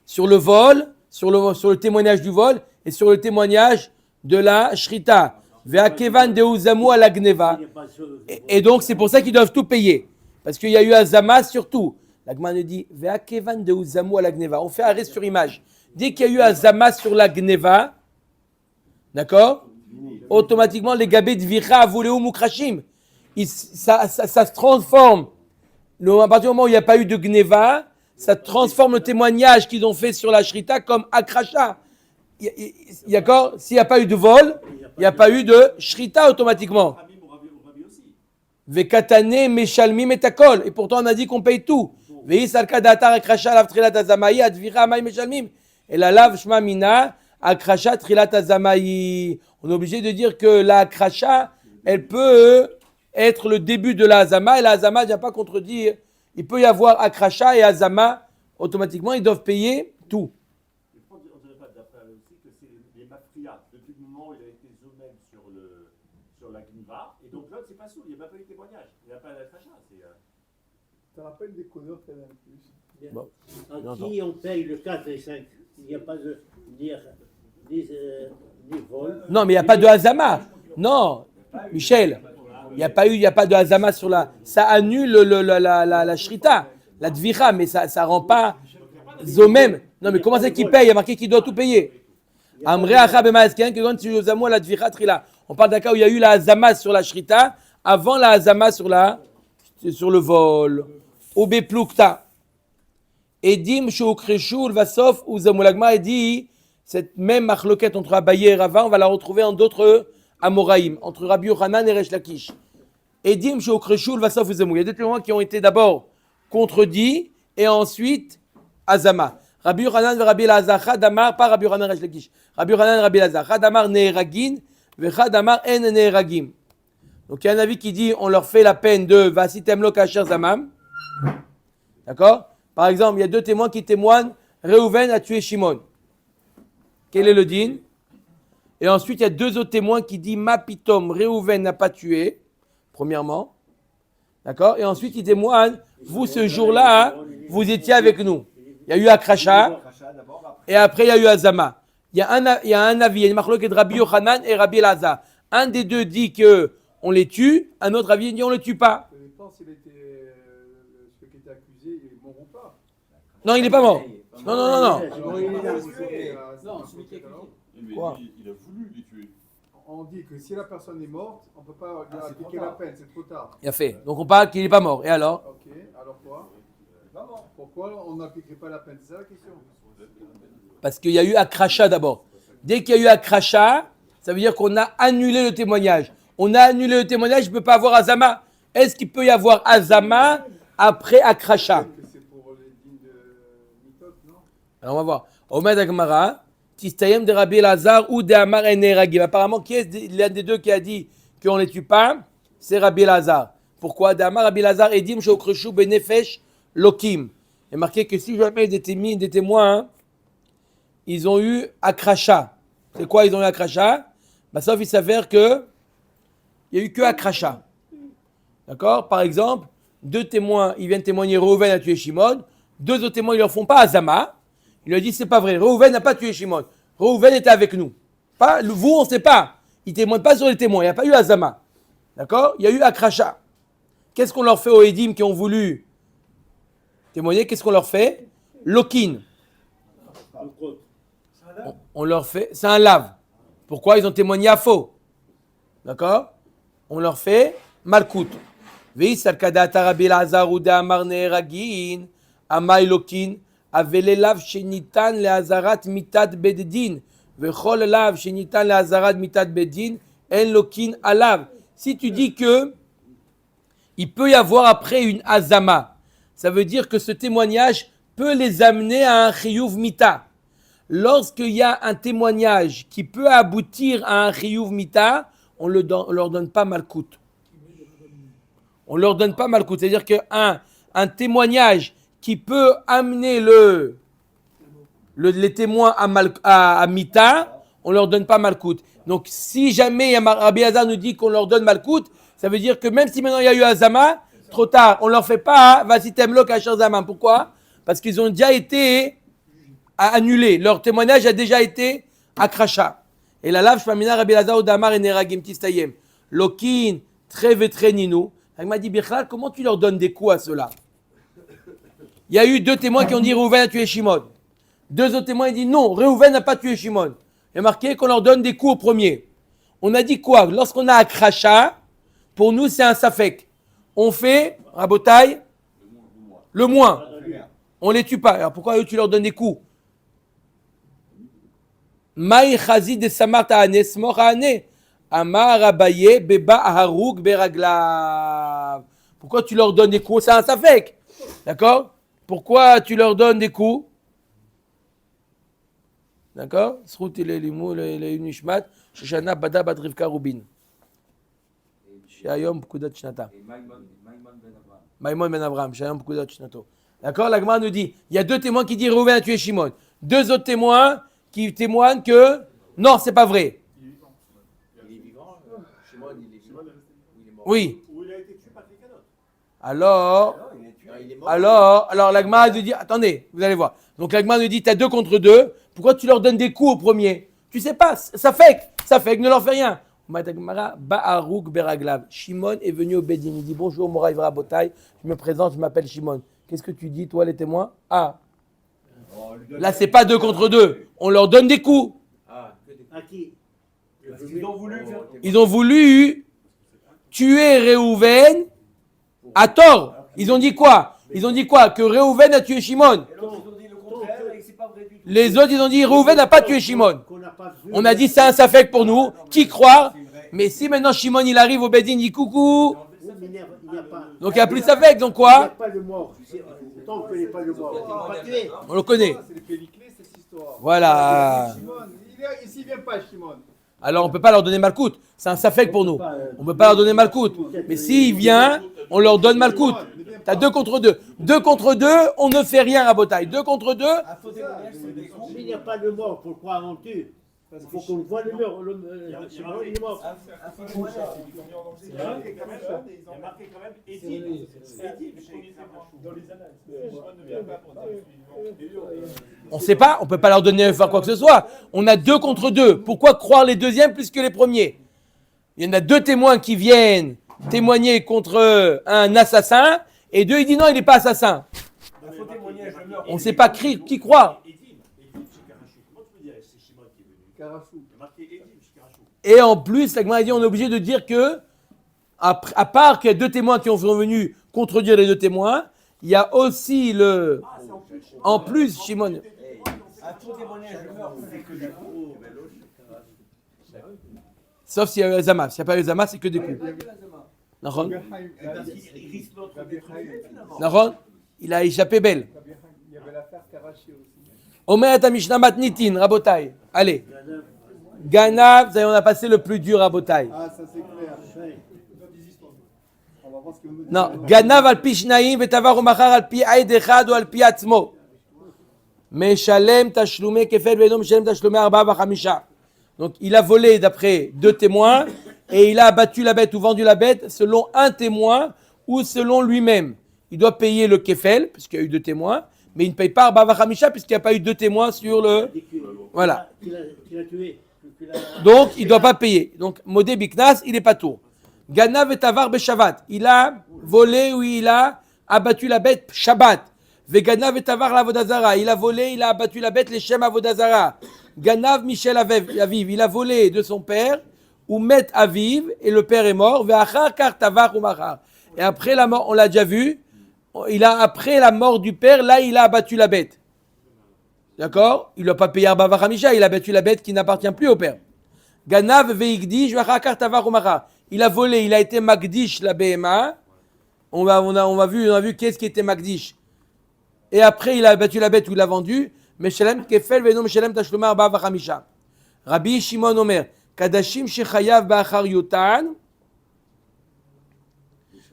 [SPEAKER 1] sur le vol, sur le témoignage du vol et sur le témoignage de la shrita. Veakevan deuzamu ala gneva. Et donc, c'est pour ça qu'ils doivent tout payer. Parce qu'il y a eu azama sur tout. L'agma nous dit Veakevan deuzamu ala gneva. On fait arrêt sur image. Dès qu'il y a eu azama sur la gneva, d'accord, automatiquement, les gabés de vira avuleu mukrashim. Ça se transforme. À partir du moment où il n'y a pas eu de gneva, ça transforme le témoignage qu'ils ont fait sur la shrita comme akracha. D'accord? S'il n'y a pas eu de vol, il n'y a pas eu de shrita automatiquement. Vekatane meshalmim et takol. Et pourtant on a dit qu'on paye tout. Veisarka datar akracha lav trilat azamayi advira amay meshalmim. Et la lav shma mina akracha trilat azamayi. On est obligé de dire que la akracha, elle peut être le début de la azama. Et la azama, il n'y a pas contredire. Il peut y avoir akracha et azama. Automatiquement, ils doivent payer tout.
[SPEAKER 3] On ne dirait pas d'après aussi que c'est les mafrias. Depuis le moment où il a été zomem sur la Gniva, et donc l'autre, c'est pas sourd, il n'y a même pas eu de témoignage. Il n'y a pas d'acracha.
[SPEAKER 7] Ça rappelle des couleurs qu'elle a en plus.
[SPEAKER 1] Bon.
[SPEAKER 8] À qui on paye le 4 et 5? Il n'y a pas de ni vol.
[SPEAKER 1] Non, mais il n'y a pas de hazama. Non, Michel, il n'y a pas de hazama sur la. Ça annule la shrita, la dvira, mais ça ne rend pas zomem. Non, mais comment c'est qu'il paye? Il y a marqué qu'il doit tout payer. Amre acha b'maasken que quand tu osamu la dvira trila. On parle d'un cas où il y a eu la hazama sur la shrita avant la hazama sur le vol. Obe plukta. Edim shoukreshul vasof uzamu. L'agma a dit cette même machloquette entre Abaye et Rava, on va la retrouver en d'autres Amoraïm, entre Rabbi Yochanan et Resh Lakish. Edim shoukreshul vasof uzamu. Il y a 2 témoins qui ont été d'abord contredits et ensuite azama. Rabbi Yochanan et Rabbi Elazar, Chadamar, pas Rabbi Yochanan et Resh Lakish. Rabbi Yochanan et Rabbi Elazar, Chadamar neheragin, vechadamar en neheragim. Donc il y a un avis qui dit on leur fait la peine de vasitem lo kasher zamam. D'accord? Par exemple, il y a 2 témoins qui témoignent Reuven a tué Shimon. Quel est le din? Et ensuite, il y a 2 autres témoins qui disent Mapitom, Reuven n'a pas tué, premièrement. D'accord? Et ensuite, ils témoignent vous, ce jour-là, vous étiez avec nous. Il y a eu Akracha, et après, il y a eu Azama. Il y a un avis, il y a une marloquette de Rabbi Yochanan et Rabbi Elazar. Un des 2 dit qu'on les tue, un autre avis dit on ne les tue pas.
[SPEAKER 7] Ça dépend s'il était. Ceux qui étaient accusés, ils ne mourront pas.
[SPEAKER 1] Non, il n'est pas mort. Non.
[SPEAKER 7] Alors, il est accusé.
[SPEAKER 5] Non, celui qui est accusé.
[SPEAKER 6] Mais
[SPEAKER 1] Quoi?
[SPEAKER 6] il a voulu les tuer.
[SPEAKER 7] On dit que si la personne est morte, on ne peut pas lui appliquer la peine, c'est trop tard.
[SPEAKER 1] Il a fait. Donc on parle qu'il n'est pas mort. Et alors?
[SPEAKER 7] Ok, alors quoi? Pourquoi on n'appliquerait pas la peine? C'est ça la question.
[SPEAKER 1] Parce qu'il y a eu Akracha d'abord. Dès qu'il y a eu Akracha, ça veut dire qu'on a annulé le témoignage. On a annulé le témoignage, il ne peut pas avoir Azama. Est-ce qu'il peut y avoir Azama après Akracha?
[SPEAKER 7] C'est pour les dînes de Mitot, non?
[SPEAKER 1] Alors on va voir. Omed Agmara, Tistayem de Rabbi Elazar ou de Amar Eneragim. Apparemment, qui est l'un des 2 qui a dit qu'on ne les tue pas? C'est Rabbi Elazar. Pourquoi? De Amar Rabbi Elazar Edim Shokreshu Benefesh Lokim. Il est marqué que si jamais des témoins, ils ont eu Akracha. C'est quoi ils ont eu Akracha? Sauf il s'avère que il n'y a eu que Akracha. D'accord? Par exemple, 2 témoins, ils viennent témoigner Reuven a tué Shimon. 2 autres témoins, ils ne leur font pas Azama. Il leur dit c'est pas vrai. Reuven n'a pas tué Shimon. Reuven était avec nous. Pas, vous, on ne sait pas. Ils ne témoignent pas sur les témoins. Il n'y a pas eu Azama. D'accord? Il y a eu Akracha. Qu'est-ce qu'on leur fait aux Edim qui ont voulu témoigner? Qu'est-ce qu'on leur fait? Lokin. On leur fait. C'est un lave. Pourquoi ils ont témoigné à faux? D'accord? On leur fait Malkout. Veisarkada Rabbi Elazar ou de Amar Neheragin. Amay Lokin. Avelelav shenitan leazarat mitad bededin. Vechol lav shenitan le'azarad mitat bedin en lokin alav. Si tu dis que il peut y avoir après une azama, ça veut dire que ce témoignage peut les amener à un chiyuv mita. Lorsqu'il y a un témoignage qui peut aboutir à un chiyuv mita, on leur donne pas malkout. On leur donne pas malkout. C'est-à-dire qu'un témoignage qui peut amener les témoins à mita, on leur donne pas malkout. Donc si jamais Rabbi Hazar nous dit qu'on leur donne malkout, ça veut dire que même si maintenant il y a eu azama, trop tard, on leur fait pas vasitemlo kasher zaman. Pourquoi? Parce qu'ils ont déjà été annulés. Leur témoignage a déjà été akracha. Et la lave shmamina Rabbi Hazar udamar et neragim tistayem. Lokin tre vetreninu. Il m'a dit Bichlal, comment tu leur donnes des coups à ceux-là? Il y a eu 2 témoins qui ont dit Reuven a tué Shimon. 2 autres témoins ont dit non, Reuven n'a pas tué Shimon. Il y a marqué qu'on leur donne des coups au premier. On a dit quoi? Lorsqu'on a akracha, pour nous c'est un safek. On fait, Rabotai, le moins. On les tue pas. Alors pourquoi eux tu leur donnes des coups? Maï chazi de samarta ane smor ane. Amar abaye beba aharouk beraglav. Pourquoi tu leur donnes des coups? C'est un safek. D'accord? Pourquoi tu leur donnes des coups? D'accord? Srout il est limou, il est une nishmat. Shoshana bada bat rivka rubin. Shayom pkudat shnata. Maïmon ben Abraham. Shayom pkudat shnato. D'accord? La Gemara nous dit, il y a 2 témoins qui disent Reuven a tué Shimon. 2 autres témoins qui témoignent que non, c'est pas vrai.
[SPEAKER 2] Il est vivant, Shimon, il est vivant. Il est mort.
[SPEAKER 1] Oui.
[SPEAKER 3] Où il a été tué par quelqu'un d'autre.
[SPEAKER 1] Alors,
[SPEAKER 2] Il est mort.
[SPEAKER 1] alors la Gemara nous dit, attendez, vous allez voir. Donc la Gemara nous dit, tu as 2 contre 2. Pourquoi tu leur donnes des coups au premier? Tu sais pas, ça fait que ne leur fait rien. Ba'arouk beraglav. Shimon est venu au Bedin. Il dit bonjour, Moraï Vrabotai. Je me présente, je m'appelle Shimon. Qu'est-ce que tu dis, toi, les témoins? Ah, là, c'est pas 2 contre 2. On leur donne des coups.
[SPEAKER 8] À qui?
[SPEAKER 2] Parce qu'ils ont voulu faire.
[SPEAKER 1] Ils ont voulu tuer Réhouven à tort. Ils ont dit quoi? Que Réhouven a tué Shimon.
[SPEAKER 2] Et l'autre, ils ont dit le contraire et c'est pas vrai du tout.
[SPEAKER 1] Les autres, ils ont dit Réhouven n'a pas tué Shimon.
[SPEAKER 8] Qu'on n'a pas vu.
[SPEAKER 1] On a dit c'est un safek pour nous. Qui croire? Mais si maintenant Shimon il arrive au Bedin, il dit coucou.
[SPEAKER 8] Oui, mais il n'y a pas.
[SPEAKER 1] Donc il n'y a plus de safek. Donc
[SPEAKER 8] Il n'y a
[SPEAKER 1] quoi?
[SPEAKER 8] pas le mort. Tant qu'on ne connaît pas le mort, on ne pas tuer.
[SPEAKER 7] Ah,
[SPEAKER 1] On le connaît.
[SPEAKER 7] C'est les pelliclés, cette histoire.
[SPEAKER 1] Voilà.
[SPEAKER 7] Shimon, ici, il vient pas, Shimon.
[SPEAKER 1] Alors on ne peut pas leur donner malkout. C'est un safek pour nous. On ne peut pas leur donner malkout. Mais s'il vient, on leur donne malkout. T'as 2 contre 2. 2 contre 2, on ne fait rien à Botaï. 2 contre 2.
[SPEAKER 2] Un faux témoignage, c'est des coups.
[SPEAKER 8] S'il n'y a pas de mort, pourquoi on tue? Il faut qu'on voit le mort. Shimon, il est mort.
[SPEAKER 2] Un faux témoignage, c'est du coup.
[SPEAKER 3] Il y a marqué quand même Edim. Edim, chez dans les annales.
[SPEAKER 1] On ne sait pas, on ne peut pas leur donner faire quoi que ce soit. On a 2 contre 2. Pourquoi croire les deuxièmes plus que les premiers? Il y en a 2 témoins qui viennent témoigner contre un assassin et 2 ils disent non, il n'est pas assassin.
[SPEAKER 2] Un faux témoignage, je meurs.
[SPEAKER 1] On ne sait pas qui croire.
[SPEAKER 3] Edim chez Karachou. Comment tu peux dire c'est Shimon qui est venu?
[SPEAKER 7] Carafou.
[SPEAKER 3] Il y a marqué Edim chez Karachou.
[SPEAKER 1] Et en plus, la Gemara dit on est obligé de dire que, à part qu'il y a 2 témoins qui sont venus contredire les 2 témoins, il y a aussi le. En plus, Shimon.
[SPEAKER 2] Un faux témoignage, je meurs. C'est que des coups.
[SPEAKER 1] Sauf s'il y a eu Azama. S'il n'y a pas eu Azama, c'est que des coups. Nahon?
[SPEAKER 2] Parce qu'il risque l'autre d'être tué, finalement.
[SPEAKER 1] Nahon? Il a échappé belle.
[SPEAKER 7] Il y avait l'affaire Karachi aussi.
[SPEAKER 1] Omer ta Mishnah Matnitin, Rabotai. Allez. Ganav, on a passé le plus dur, Rabotai.
[SPEAKER 7] Ah, ça c'est clair. On va voir ce que vous nous dites.
[SPEAKER 1] Non, Ganav al pi shnaim vetavar umachar al pi aid echad ou al pi atzmo. Meshalem tashlume kefel venom meshalem tashlume arba vachamisha. Donc il a volé d'après 2 témoins et il a abattu la bête ou vendu la bête selon un témoin ou selon lui-même. Il doit payer le kefel puisqu'il y a eu 2 témoins, mais il ne paye pas arba vachamisha puisqu'il n'y a pas eu 2 témoins sur le. Voilà.
[SPEAKER 8] Qu'il a tué.
[SPEAKER 1] Donc, il ne doit pas payer. Donc, Modé Biknas, il n'est pas tour. Ganav et Tavar Beshavat. Il a volé ou il a abattu la bête Shabbat. Veganav et Tavar la Vodazara. Il a volé, il a abattu la bête les Shem Avodazara. Ganav Michel Aviv. Il a volé de son père. Ou Met Aviv. Et le père est mort. Veachar Kar Tavar ou Machar. Et après la mort, on l'a déjà vu. Après la mort du père, là, il a abattu la bête. D'accord? Il ne doit pas payer Arba Vachamisha, il a battu la bête qui n'appartient plus au père. Ganav veigdish vachakar tavar umachar. Il a volé, il a été magdish la BMA. On a vu qu'est-ce qui était magdish. Et après, il a battu la bête ou il l'a vendu. Meshalem kefel ve'no meshalem tashluma Arba Vachamisha. Rabbi Shimon Omer, Kadashim shechayav ba'achar yutan.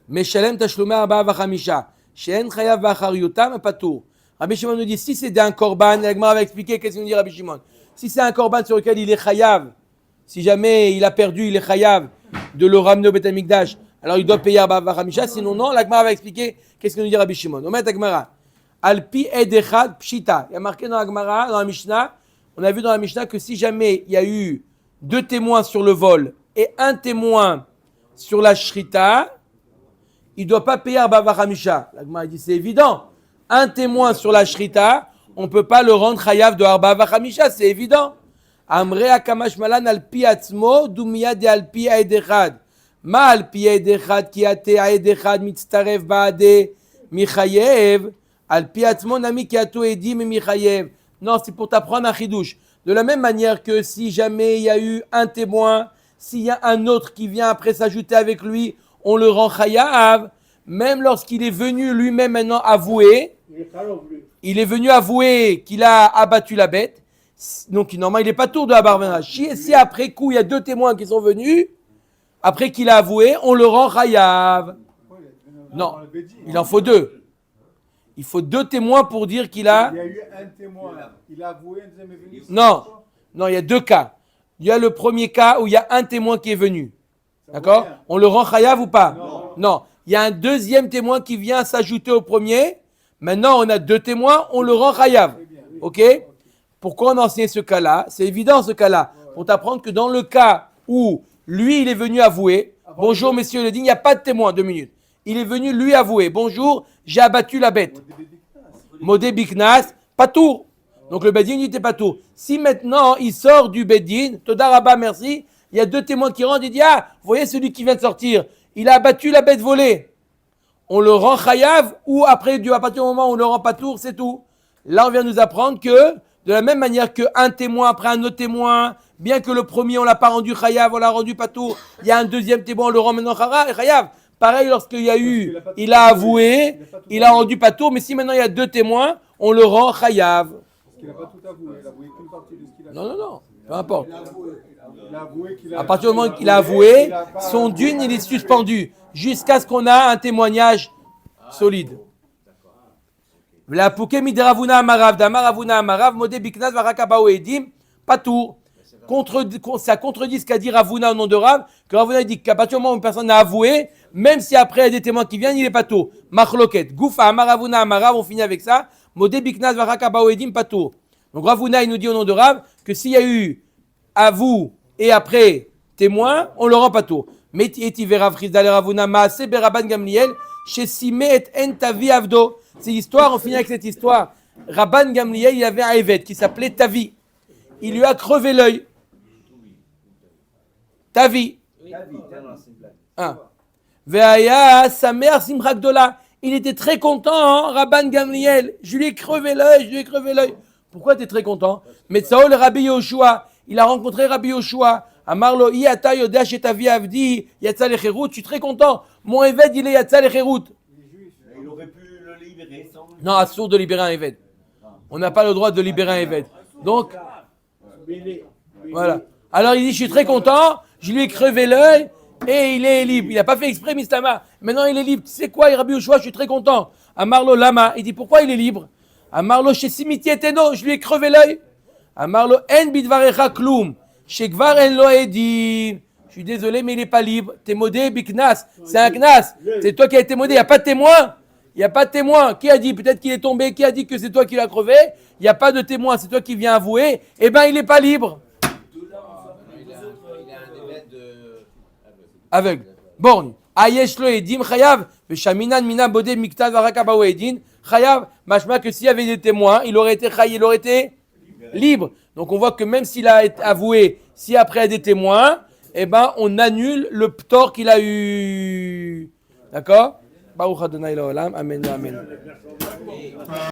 [SPEAKER 1] Meshalem tashluma Arba Vachamisha. She'en chayav ba'achar yutan, patur. Rabbi Shimon nous dit, si c'est un korban, la Gemara va expliquer qu'est-ce qu'il nous dit Rabbi Shimon. Si c'est un korban sur lequel il est chayav, si jamais il a perdu, il est chayav de le ramener au Beth Amikdash, alors il doit payer Arba Vachamisha, sinon non, la Gemara va expliquer qu'est-ce qu'il nous dit Rabbi Shimon. On met la Gemara. Alpi edechad pshita. Il y a marqué dans la Gemara, dans la Mishnah, on a vu dans la Mishnah que si jamais il y a eu 2 témoins sur le vol et 1 témoin sur la shrita, il ne doit pas payer Arba Vachamisha. La Gemara dit, c'est évident. Un témoin sur la shrita, on ne peut pas le rendre chayav de Arba Vachamisha, c'est évident. Amre akamash malan alpi atzmo dumia de alpi aedechad. Ma alpi aedechad ki ate aedechad mitztarev baade michayev. Alpi atzmo nami ki ato edim michayev. Non, c'est pour t'apprendre un chidouche. De la même manière que si jamais il y a eu un témoin, s'il y a un autre qui vient après s'ajouter avec lui, on le rend chayav. Même lorsqu'il est venu lui-même maintenant avouer, il est venu avouer qu'il a abattu la bête. Donc normalement il n'est pas tour de la barbenra. Si après coup il y a 2 témoins qui sont venus, après qu'il a avoué, on le rend chayav. Non, il en faut 2. Il faut 2 témoins pour dire qu'il a...
[SPEAKER 7] Il y a eu un témoin, il a avoué, un deuxième est venu.
[SPEAKER 1] Non, il y a 2 cas. Il y a le premier cas où il y a un témoin qui est venu. D'accord? On le rend chayav ou pas? Non. Il y a un deuxième témoin qui vient s'ajouter au premier. Maintenant, on a 2 témoins, on le rend chayav. Ok? Pourquoi on a enseigné ce cas-là? C'est évident ce cas-là. Pour t'apprendre que dans le cas où lui, il est venu avouer, bonjour messieurs le digne, il n'y a pas de témoin, 2 minutes. Il est venu lui avouer, bonjour, j'ai abattu la bête. Modé biknas, pas tour. Donc le bedin n'était pas tour. Si maintenant il sort du bedin, Toda Rabba, merci, il y a 2 témoins qui rentrent, il dit, ah, vous voyez celui qui vient de sortir, il a abattu la bête volée. On le rend chayav ou après, à partir du moment où on le rend pas tour, c'est tout. Là, on vient nous apprendre que, de la même manière qu'un témoin après un autre témoin, bien que le premier, on l'a pas rendu chayav, on l'a rendu pas tour, il y a un deuxième témoin, on le rend maintenant chayav. Pareil, lorsqu'il y a eu, il a avoué, il a rendu pas tour, mais si maintenant il y a 2 témoins, on le rend chayav.
[SPEAKER 7] Parce qu'il n'a pas tout avoué, il a avoué qu'une partie de ce qu'il a fait.
[SPEAKER 1] Non, peu importe.
[SPEAKER 7] Il a avoué qu'il a...
[SPEAKER 1] À partir du moment qu'il a avoué, son dune, il est suspendu jusqu'à ce qu'on a un témoignage solide. La pouké mi de Ravuna amarav, d'amar Ravuna amarav, modé biknas varakabao edim, pas tout. Ça contredit ce qu'a dit Ravuna au nom de Rav, que Ravuna dit qu'à partir du moment où une personne a avoué, même si après il y a des témoins qui viennent, il est pas tout. Machloket, goufa amar Ravuna amarav, on finit avec ça. Modé biknas varakabao edim, pas tout. Donc Ravuna, il nous dit au nom de Rav que s'il y a eu avoue et après témoin, on le rend pas tout. Mais eti verav chizdale Ravuna maase beraban gamliel, chez Simé et Entavi Avdo. C'est l'histoire, on finit avec cette histoire. Rabban Gamliel, il avait un évêque qui s'appelait Tavi. Il lui a crevé l'œil. Tavi. Veaya sa mère Simchakdola. Il était très content, hein, Rabban Gamliel. Je lui ai crevé l'œil. Pourquoi tu es très content? Metsaol Rabbi Yoshua. Il a rencontré Rabbi Yoshua. Amarlo Iata Yodea Shetavi Avdi. Yatsa Lecherut. Je suis très content. Mon évêque, il est Yatsa Lecherut.
[SPEAKER 2] Il aurait pu le libérer sans...
[SPEAKER 1] Non, assourd de libérer un évêque. On n'a pas le droit de libérer un évêque. Donc, voilà. Alors il dit, je suis très content, je lui ai crevé l'œil et il est libre. Il n'a pas fait exprès, Mistama. Maintenant il est libre. Tu sais quoi, Rabbi Yoshua, je suis très content. Amarlo Lama, il dit, pourquoi il est libre? Amarlo chez Simiti Teno, je lui ai crevé l'œil. Amarlo En Bidvarecha Kloum, chez Gvar En Lo Edim. Je suis désolé, mais il n'est pas libre. T'es modé, Biknas. C'est un Knas. C'est toi qui as été modé. Il n'y a pas de témoin. Il n'y a pas de témoin. Qui a dit? Peut-être qu'il est tombé. Qui a dit que c'est toi qui l'as crevé? Il n'y a pas de témoin. C'est toi qui viens avouer. Eh bien, il n'est pas libre.
[SPEAKER 5] Il a un évêque
[SPEAKER 1] Aveugle. Borgne. Ayesh lo edim chayav. Veshaminan mina bodé miktal varakabao edin. Chayav. Machma que s'il y avait des témoins, il aurait été libre. Donc on voit que même s'il a avoué, si après il y a des témoins, eh ben on annule le ptor qu'il a eu. D'accord? Baruch Adonai Laolam. Amen. Amen.